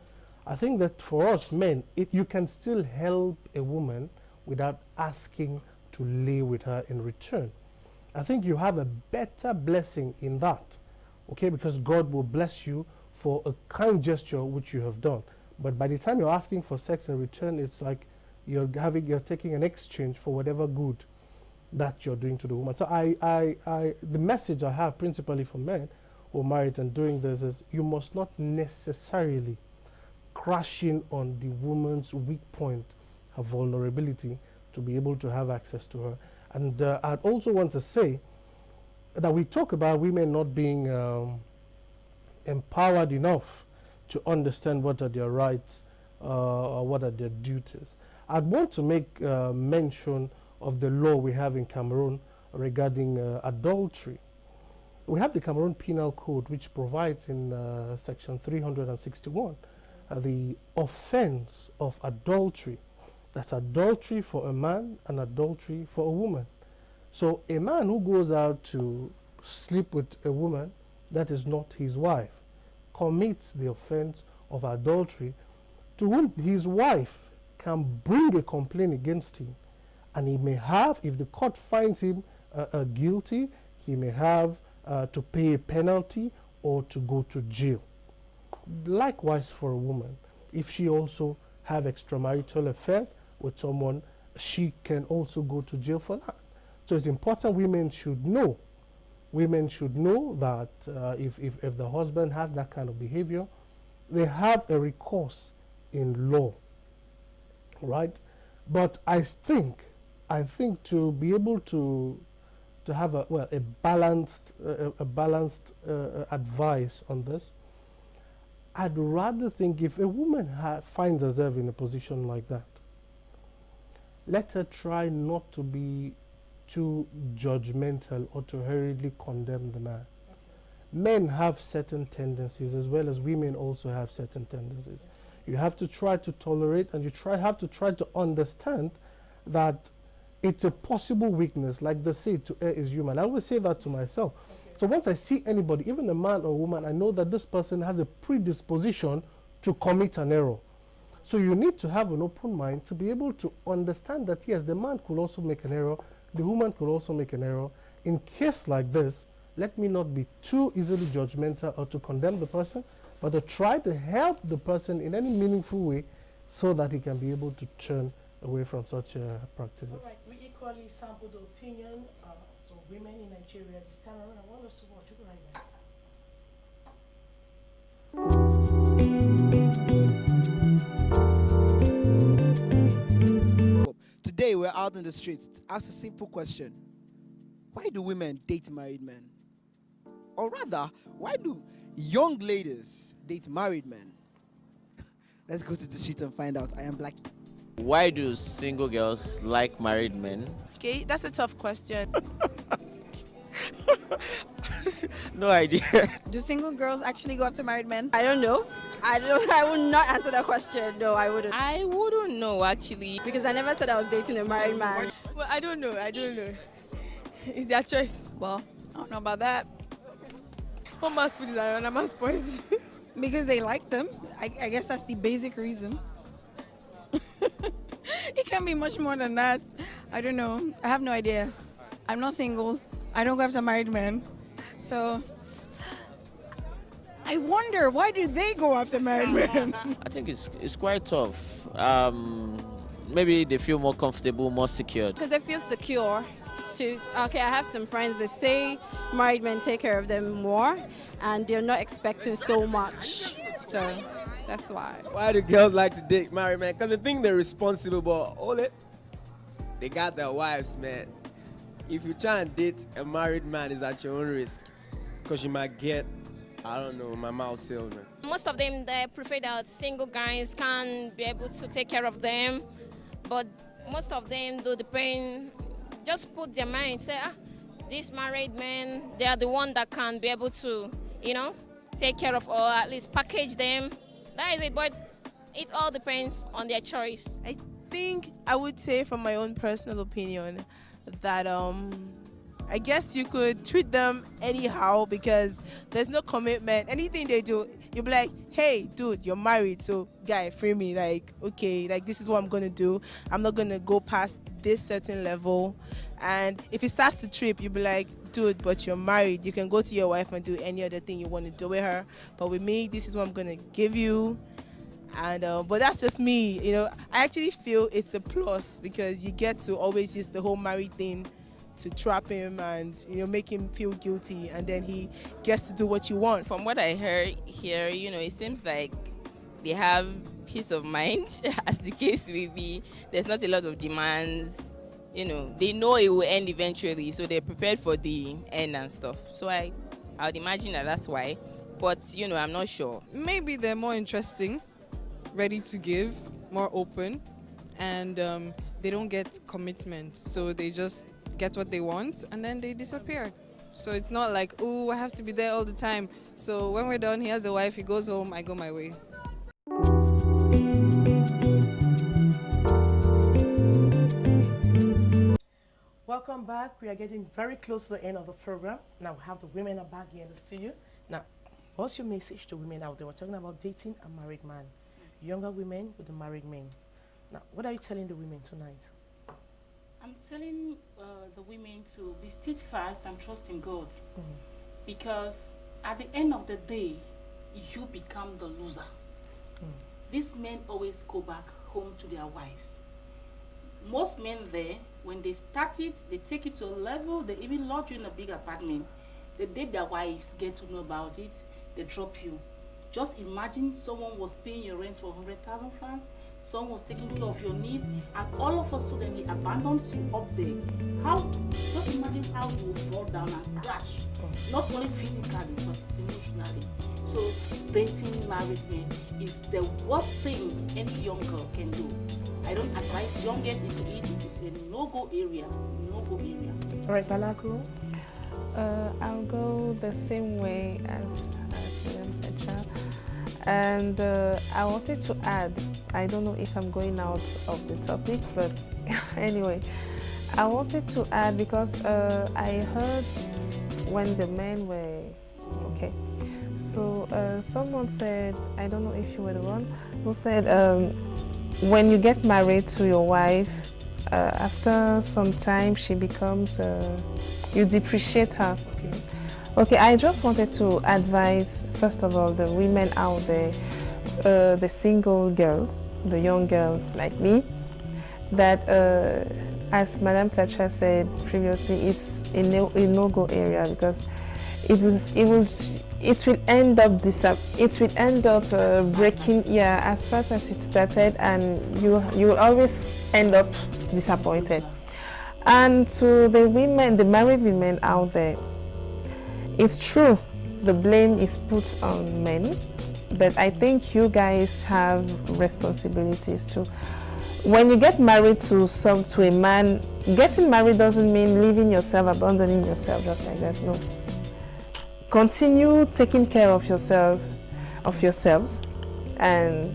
I think that for us men, you can still help a woman without asking to lay with her in return. I think you have a better blessing in that, okay, because God will bless you for a kind gesture which you have done. But by the time you're asking for sex in return, it's like you're taking an exchange for whatever good that you're doing to the woman. So the message I have principally for men who are married and doing this is you must not necessarily crash in on the woman's weak point, her vulnerability, to be able to have access to her. And I'd also want to say that we talk about women not being empowered enough to understand what are their rights or what are their duties. I'd want to make mention of the law we have in Cameroon regarding adultery. We have the Cameroon Penal Code, which provides in section 361 the offense of adultery. That's adultery for a man and adultery for a woman. So a man who goes out to sleep with a woman that is not his wife commits the offense of adultery, to whom his wife can bring a complaint against him, and he may have, if the court finds him guilty, he may have to pay a penalty or to go to jail. Likewise for a woman, if she also have extramarital affairs with someone, she can also go to jail for that. So it's important women should know. Women should know that if the husband has that kind of behavior, they have a recourse in law, right? But I think to be able to have a balanced advice on this, I'd rather think if a woman finds herself in a position like that, let her try not to be too judgmental or to hurriedly condemn the man. Okay. Men have certain tendencies as well as women also have certain tendencies. Okay. You have to try to tolerate, and you have to try to understand that it's a possible weakness. Like they say, to err is human. I always say that to myself. Okay. So once I see anybody, even a man or woman, I know that this person has a predisposition to commit an error. So you need to have an open mind to be able to understand that yes, the man could also make an error, the woman could also make an error. In case like this, let me not be too easily judgmental or to condemn the person, but to try to help the person in any meaningful way so that he can be able to turn away from such practices. All right, we equally sampled the opinion of women in Nigeria this time around. I want us to watch it right now. Today we're out in the streets to ask a simple question. Why do women date married men? Or rather, why do young ladies date married men? Let's go to the street and find out. I am Blackie. Why do single girls like married men? Okay, that's a tough question. No idea. Do single girls actually go after married men? I don't know. I would not answer that question. No, I wouldn't. I wouldn't know actually. Because I never said I was dating a married man. Well, I don't know. It's their choice. Well, I don't know about that. What man's food is another man's poison? Because they like them. I guess that's the basic reason. It can be much more than that. I don't know. I have no idea. I'm not single. I don't go after married men. So I wonder, why do they go after married men? I think it's quite tough. Maybe they feel more comfortable, more secure. Because they feel secure. Okay, I have some friends that say married men take care of them more and they're not expecting so much. So that's why. Why do girls like to date married men? Because they think they're responsible, but they got their wives, man. If you try and date a married man, it's at your own risk. Because you might get, I don't know, my mouth sealed, man. Most of them, they prefer that single guys can be able to take care of them. But most of them do depend, just put their mind, say, these married men, they are the one that can be able to, take care of or at least package them. That is it, but it all depends on their choice. I think I would say from my own personal opinion that I guess you could treat them anyhow because there's no commitment. Anything they do, you'll be like, hey, dude, you're married, so guy, free me. Like, okay, like this is what I'm gonna do. I'm not gonna go past this certain level. And if it starts to trip, you'll be like, dude, but you're married. You can go to your wife and do any other thing you want to do with her. But with me, this is what I'm gonna give you. And but that's just me. I actually feel it's a plus because you get to always use the whole married thing to trap him and make him feel guilty, and then he gets to do what you want. From what I heard here, it seems like they have peace of mind, as the case may be. There's not a lot of demands. They know it will end eventually, so they're prepared for the end and stuff. So I would imagine that's why. But I'm not sure. Maybe they're more interesting, ready to give, more open, and they don't get commitment, so they just get what they want and then they disappear. So it's not like, oh, I have to be there all the time. So when we're done, he has a wife, he goes home, I go my way. Welcome back. We are getting very close to the end of the program. Now we have the women are back here in the studio. Now, what's your message to women out there? We're talking about dating a married man. Younger women with the married men. Now, what are you telling the women tonight? I'm telling the women to be steadfast and trust in God. Because at the end of the day, you become the loser. These men always go back home to their wives. Most men there, when they start it, they take it to a level, they even lodge you in a big apartment. The day their wives get to know about it, they drop you. Just imagine someone was paying your rent for 100,000 francs, someone was taking care of your needs, and all of a sudden he abandons you up there. Just imagine how you will fall down and crash. Not only physically, but emotionally. So dating married men is the worst thing any young girl can do. I don't advise young girls into it. It is a no-go area. No-go area. All right, Balako? I'll go the same way as Madam Thatcher. And I wanted to add, I don't know if I'm going out of the topic, but anyway, I wanted to add because I heard when the men were, okay, so someone said, I don't know if you were the one, who said when you get married to your wife, after some time she becomes, you depreciate her. Okay, I just wanted to advise, first of all, the women out there, the single girls, the young girls like me, that as Madam Thatcher said previously, is a no-go area because it will end up breaking, as fast as it started, and you will always end up disappointed. And to the women, the married women out there, it's true, the blame is put on men, but I think you guys have responsibilities too. When you get married to a man, getting married doesn't mean leaving yourself, abandoning yourself just like that. No. Continue taking care of yourself, of yourselves, and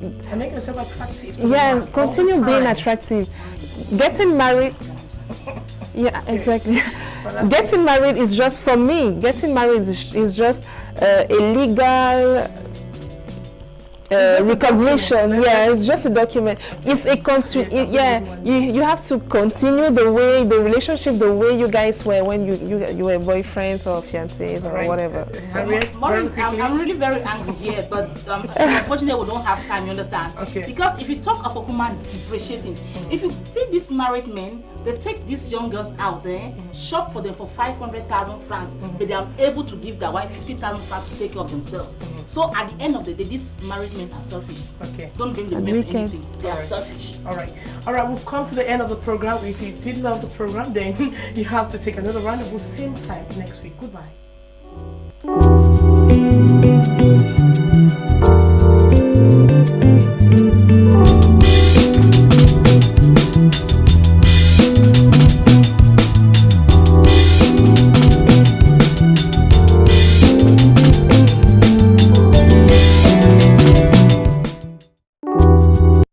and make yourself attractive. Yeah, continue being attractive. Getting married. Yeah, exactly. Getting married is just, for me, getting married is just a legal recognition. Yeah, it's just a document. It's a you have to continue the relationship the way you guys were when you were boyfriends or fiancés or whatever. Maureen, I'm really very angry here, but unfortunately we don't have time, you understand? Okay. Because if you talk of a woman depreciating, if you see these married men, they take these young girls out there, shop for them for 500,000 francs, but they are able to give their wife 50,000 francs to take care of themselves. So at the end of the day, these married men are selfish. Okay. Don't bring the men anything. They are selfish. All right, we've come to the end of the program. If you did love the program, then you have to take another rendezvous same time next week. Goodbye.